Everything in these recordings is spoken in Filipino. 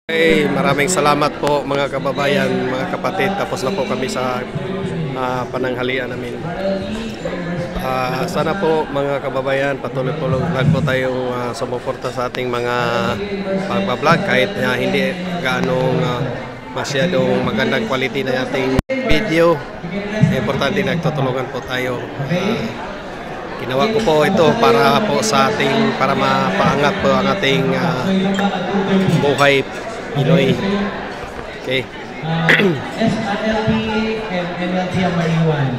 Hey, maraming salamat po mga kababayan, mga kapatid. Tapos na po kami sa pananghalian namin. Sana po mga kababayan, patuloy-tuloy lang po tayong sumuporta sa ating mga pagbablog kahit hindi gaanong masyadong magandang quality na ating video. Importante nagtutulungan po tayo. Ginawa ko po ito para po sa ating mapaangat po ang ating buhay Pinoy. Okay. SRLP and NLT ang mariwan.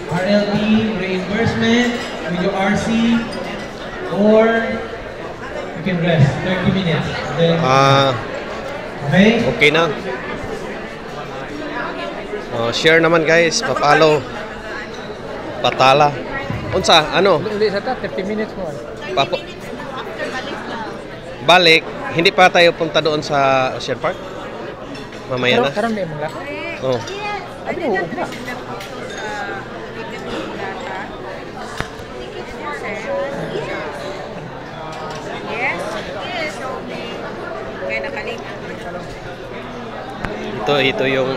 RLP, reimbursement with your RC, or you can rest 30 minutes. Then, okay? Okay na. Share naman guys, papalo. Patala. Unsa, ano? Uli sa 30 minutes mo. Balik, hindi pa tayo punta doon sa Ocean Park? Mamaya na? Karon may mga. Oh. Ano mo na? Ito yung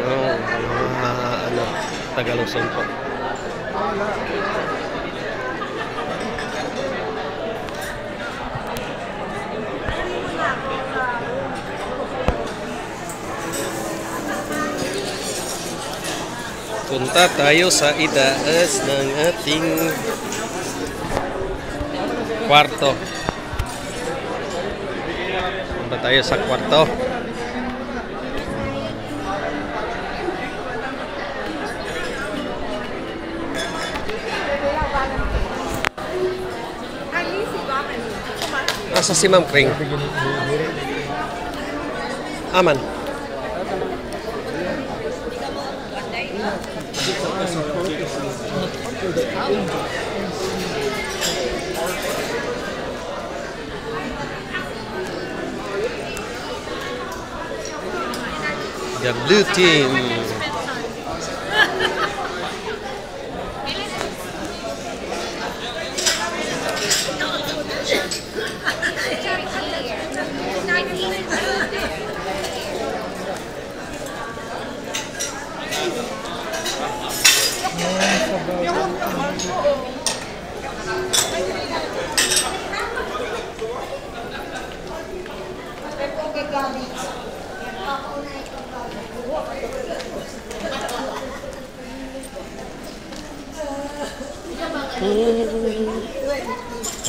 Tagaluzon po. Punta tayo sa itaas ng ating kwarto. Punta tayo sa kwarto. Asa si Ma'am Kring? Aman. The blue team.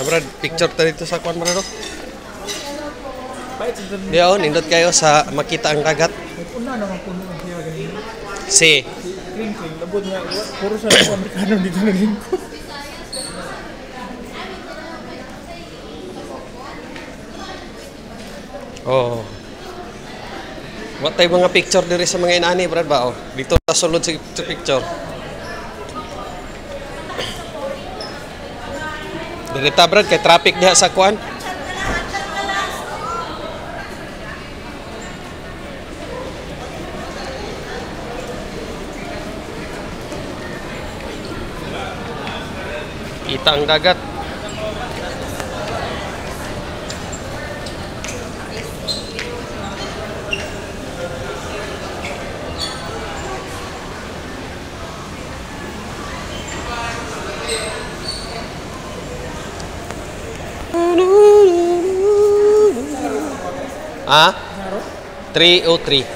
Brad, picture tayo dito sa kwan bro. Diyan, nindot kayo sa makita ang dagat. Una naman puno ang siya ganito. Si Kring, labot nga. Puro sa Amerikano dito na rin. Oh. What tayo mga picture diri sa mga inani, Brad ba? Oh, dito sa sulod sa picture. Dirita Brad kay traffic diha sa kuan. Kita ang dagat. Ah? 303.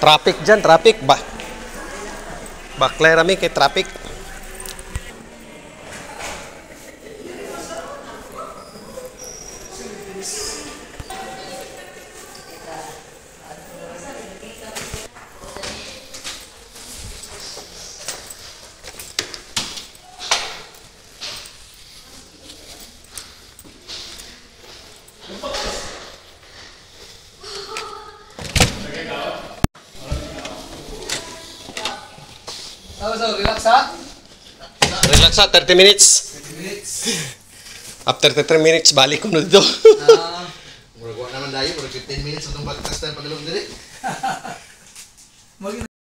Traffic dyan, traffic ba? Baklay rami kay traffic. So, relax ha? Relax ha, 30 minutes. 30 minutes. After 3 minutes, balik ko na dito. Murag wa naman dayo, murag 15 minutes atong bagtas na padulong diri.